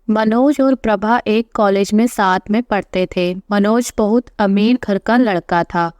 मनोज और प्रभा एक कॉलेज में साथ में पढ़ते थे। मनोज बहुत अमीर घर का लड़का था,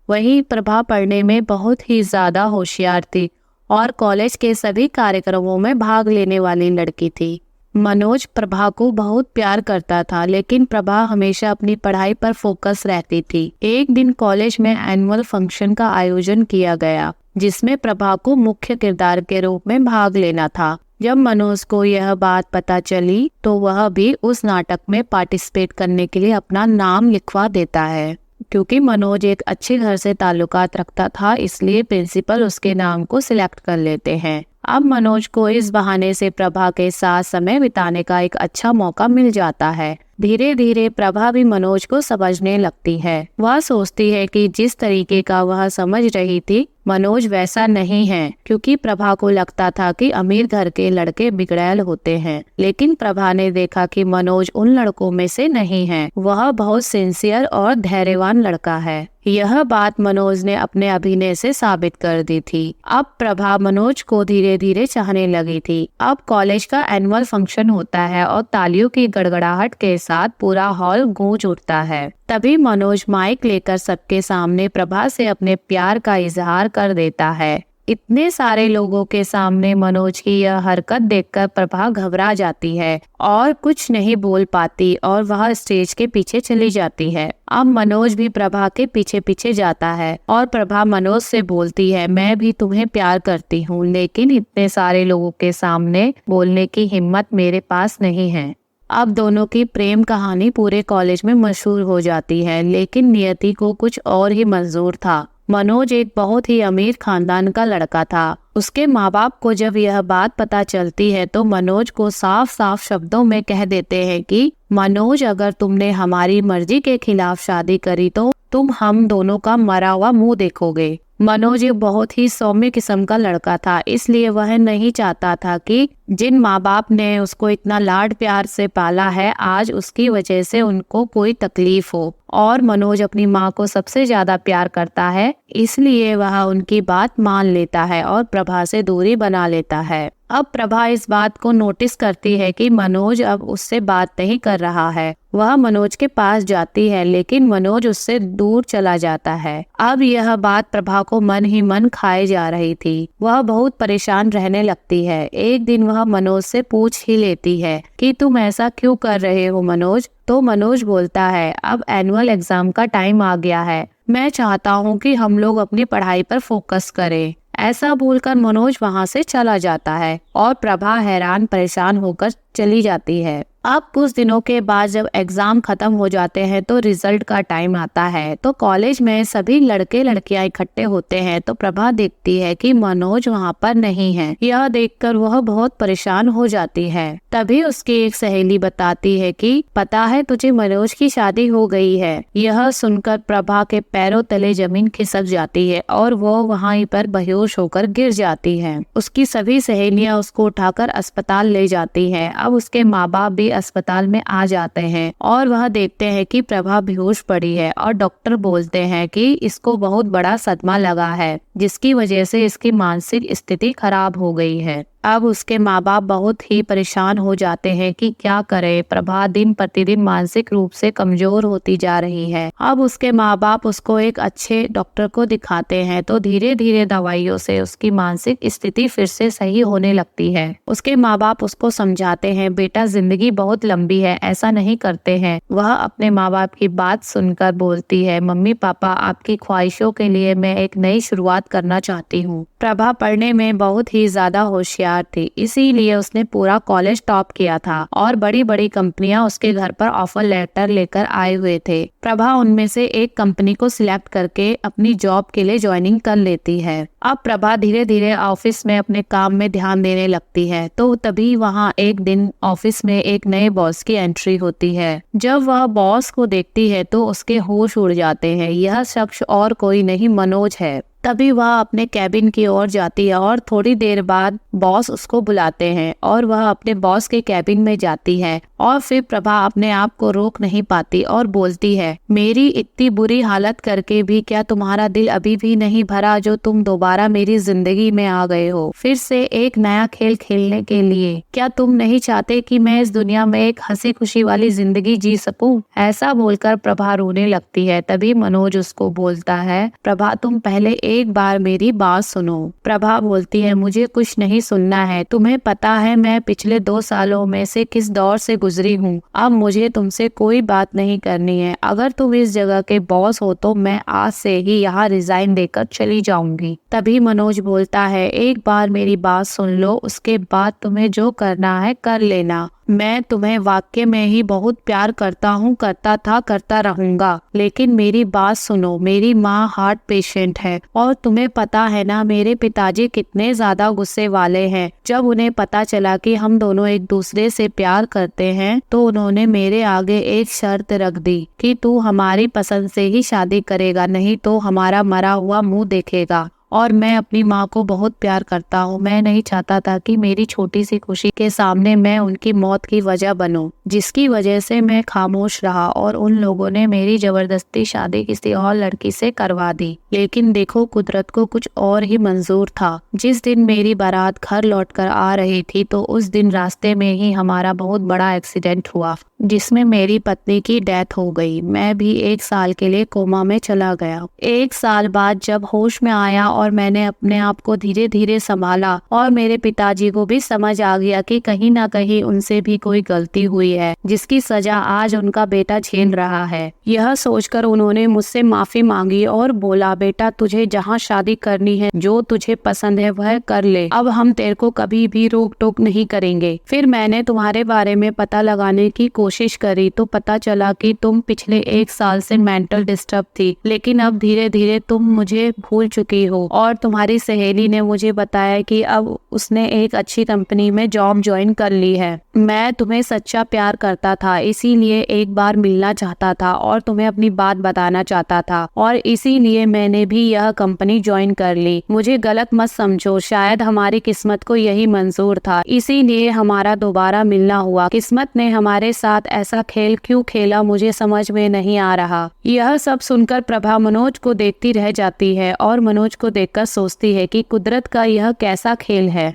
वहीं प्रभा पढ़ने में बहुत ही ज्यादा होशियार थी और कॉलेज के सभी कार्यक्रमों में भाग लेने वाली लड़की थी। मनोज प्रभा को बहुत प्यार करता था, लेकिन प्रभा हमेशा अपनी पढ़ाई पर फोकस रहती थी। एक दिन कॉलेज में एनुअल फंक्शन का आयोजन किया गया, जिसमें प्रभा को मुख्य किरदार के रूप में भाग लेना था। जब मनोज को यह बात पता चली तो वह भी उस नाटक में पार्टिसिपेट करने के लिए अपना नाम लिखवा देता है। क्योंकि मनोज एक अच्छे घर से ताल्लुकात रखता था, इसलिए प्रिंसिपल उसके नाम को सिलेक्ट कर लेते हैं। अब मनोज को इस बहाने से प्रभा के साथ समय बिताने का एक अच्छा मौका मिल जाता है। धीरे धीरे प्रभा भी मनोज को समझने लगती है। वह सोचती है कि जिस तरीके का वह समझ रही थी मनोज वैसा नहीं है, क्योंकि प्रभा को लगता था कि अमीर घर के लड़के बिगड़ैल होते हैं। लेकिन प्रभा ने देखा कि मनोज उन लड़कों में से नहीं है, वह बहुत सिंसियर और धैर्यवान लड़का है। यह बात मनोज ने अपने अभिनय से साबित कर दी थी। अब प्रभा मनोज को धीरे धीरे चाहने लगी थी। अब कॉलेज का एनुअल फंक्शन होता है और तालियों की गड़गड़ाहट के साथ पूरा हॉल गूंज उठता है। तभी मनोज माइक लेकर सबके सामने प्रभा से अपने प्यार का इजहार कर देता है। इतने सारे लोगों के सामने मनोज की यह हरकत देखकर प्रभा घबरा जाती है और कुछ नहीं बोल पाती और वह स्टेज के पीछे चली जाती है। अब मनोज भी प्रभा के पीछे पीछे जाता है और प्रभा मनोज से बोलती है, मैं भी तुम्हें प्यार करती हूँ, लेकिन इतने सारे लोगों के सामने बोलने की हिम्मत मेरे पास नहीं है। अब दोनों की प्रेम कहानी पूरे कॉलेज में मशहूर हो जाती है, लेकिन नियति को कुछ और ही मंजूर था। मनोज एक बहुत ही अमीर खानदान का लड़का था। उसके माँ बाप को जब यह बात पता चलती है तो मनोज को साफ साफ शब्दों में कह देते हैं कि मनोज, अगर तुमने हमारी मर्जी के खिलाफ शादी करी तो तुम हम दोनों का मरा हुआ मुंह देखोगे। मनोज एक बहुत ही सौम्य किस्म का लड़का था, इसलिए वह नहीं चाहता था कि जिन माँ बाप ने उसको इतना लाड प्यार से पाला है, आज उसकी वजह से उनको कोई तकलीफ हो। और मनोज अपनी माँ को सबसे ज्यादा प्यार करता है, इसलिए वह उनकी बात मान लेता है और प्रभा से दूरी बना लेता है। अब प्रभा इस बात को नोटिस करती है कि मनोज अब उससे बात नहीं कर रहा है। वह मनोज के पास जाती है, लेकिन मनोज उससे दूर चला जाता है। अब यह बात प्रभा को मन ही मन खाए जा रही थी। वह बहुत परेशान रहने लगती है। एक दिन वह मनोज से पूछ ही लेती है कि तुम ऐसा क्यों कर रहे हो मनोज? तो मनोज बोलता है, अब एनुअल एग्जाम का टाइम आ गया है, मैं चाहता हूँ कि हम लोग अपनी पढ़ाई पर फोकस करें। ऐसा बोलकर मनोज वहाँ से चला जाता है और प्रभा हैरान परेशान होकर चली जाती है। अब कुछ दिनों के बाद जब एग्जाम खत्म हो जाते हैं तो रिजल्ट का टाइम आता है। तो कॉलेज में सभी लड़के लड़कियां इकट्ठे होते हैं तो प्रभा देखती है कि मनोज वहाँ पर नहीं है। यह देखकर वह बहुत परेशान हो जाती है। तभी उसकी एक सहेली बताती है कि पता है तुझे, मनोज की शादी हो गई है। यह सुनकर प्रभा के पैरों तले जमीन खिसक जाती है और वो वहीं पर बेहोश होकर गिर जाती है। उसकी सभी सहेलियां उसको उठाकर अस्पताल ले जाती हैं। अब उसके माँ बाप भी अस्पताल में आ जाते हैं और वह देखते हैं कि प्रभा बेहोश पड़ी है और डॉक्टर बोलते हैं कि इसको बहुत बड़ा सदमा लगा है, जिसकी वजह से इसकी मानसिक स्थिति खराब हो गई है। अब उसके माँ बाप बहुत ही परेशान हो जाते हैं कि क्या करें। प्रभा दिन प्रतिदिन मानसिक रूप से कमजोर होती जा रही है। अब उसके माँ बाप उसको एक अच्छे डॉक्टर को दिखाते हैं तो धीरे धीरे दवाइयों से उसकी मानसिक स्थिति फिर से सही होने लगती है। उसके माँ बाप उसको समझाते हैं, बेटा जिंदगी बहुत लंबी है, ऐसा नहीं करते हैं। वह अपने माँ बाप की बात सुनकर बोलती है, मम्मी पापा, आपकी ख्वाहिशों के लिए मैं एक नई शुरुआत करना चाहती हूँ। प्रभा पढ़ने में बहुत ही ज्यादा होशियार थी, इसीलिए उसने पूरा कॉलेज टॉप किया था और बड़ी बड़ी कंपनियां उसके घर पर ऑफर लेटर लेकर आए हुए थे। प्रभा उनमें से एक कंपनी को सिलेक्ट करके अपनी जॉब के लिए ज्वाइनिंग कर लेती है। अब प्रभा धीरे धीरे ऑफिस में अपने काम में ध्यान देने लगती है। तो तभी वहाँ एक दिन ऑफिस में एक नए बॉस की एंट्री होती है। जब वह बॉस को देखती है तो उसके होश उड़ जाते हैं। यह शख्स और कोई नहीं मनोज है। तभी वह अपने कैबिन की ओर जाती है और थोड़ी देर बाद बॉस उसको बुलाते हैं और वह अपने बॉस के कैबिन में जाती है और फिर प्रभा अपने आप को रोक नहीं पाती और बोलती है, मेरी इतनी बुरी हालत करके भी क्या तुम्हारा दिल अभी भी नहीं भरा जो तुम दोबारा मेरी जिंदगी में आ गए हो फिर से एक नया खेल खेलने के लिए? क्या तुम नहीं चाहते कि मैं इस दुनिया में एक हंसी खुशी वाली जिंदगी जी सकूं? ऐसा बोलकर प्रभा रोने लगती है। तभी मनोज उसको बोलता है, प्रभा तुम पहले एक बार मेरी बात सुनो। प्रभा बोलती है, मुझे कुछ नहीं सुनना है। तुम्हें पता है मैं पिछले 2 सालों में से किस दौर से गुजरी हूँ। अब मुझे तुमसे कोई बात नहीं करनी है। अगर तुम इस जगह के बॉस हो तो मैं आज से ही यहाँ रिजाइन देकर चली जाऊंगी। तभी मनोज बोलता है, एक बार मेरी बात सुन लो, उसके बाद तुम्हें जो करना है कर लेना। मैं तुम्हें वाकई में ही बहुत प्यार करता हूँ, करता था, करता रहूंगा। लेकिन मेरी बात सुनो, मेरी माँ हार्ट पेशेंट है और तुम्हें पता है ना मेरे पिताजी कितने ज्यादा गुस्से वाले हैं। जब उन्हें पता चला कि हम दोनों एक दूसरे से प्यार करते हैं तो उन्होंने मेरे आगे एक शर्त रख दी कि तू हमारी पसंद से ही शादी करेगा, नहीं तो हमारा मरा हुआ मुंह देखेगा। और मैं अपनी माँ को बहुत प्यार करता हूँ। मैं नहीं चाहता था कि मेरी छोटी सी खुशी के सामने मैं उनकी मौत की वजह बनूं, जिसकी वजह से मैं खामोश रहा और उन लोगों ने मेरी जबरदस्ती शादी किसी और लड़की से करवा दी। लेकिन देखो कुदरत को कुछ और ही मंजूर था। जिस दिन मेरी बारात घर लौटकर आ रही थी तो उस दिन रास्ते में ही हमारा बहुत बड़ा एक्सीडेंट हुआ जिसमें मेरी पत्नी की डेथ हो गई। मैं भी 1 साल के लिए कोमा में चला गया। 1 साल बाद जब होश में आया और मैंने अपने आप को धीरे धीरे संभाला और मेरे पिताजी को भी समझ आ गया कि कहीं ना कहीं उनसे भी कोई गलती हुई है जिसकी सजा आज उनका बेटा झेल रहा है। यह सोचकर उन्होंने मुझसे माफी मांगी और बोला, बेटा तुझे जहाँ शादी करनी है, जो तुझे पसंद है वह कर ले। अब हम तेरे को कभी भी रोक टोक नहीं करेंगे। फिर मैंने तुम्हारे बारे में पता लगाने की कोशिश करी तो पता चला कि तुम पिछले 1 साल से मेंटल डिस्टर्ब थी, लेकिन अब धीरे धीरे तुम मुझे भूल चुकी हो। और तुम्हारी सहेली ने मुझे बताया कि अब उसने एक अच्छी कंपनी में जॉब ज्वाइन कर ली है। मैं तुम्हें सच्चा प्यार करता था, इसीलिए एक बार मिलना चाहता था और तुम्हें अपनी बात बताना चाहता था और इसीलिए मैंने भी यह कंपनी ज्वाइन कर ली। मुझे गलत मत समझो, शायद हमारी किस्मत को यही मंजूर था, इसीलिए हमारा दोबारा मिलना हुआ। किस्मत ने हमारे साथ ऐसा खेल क्यों खेला मुझे समझ में नहीं आ रहा। यह सब सुनकर प्रभा मनोज को देखती रह जाती है और मनोज को देखकर सोचती है कि कुदरत का यह कैसा खेल है।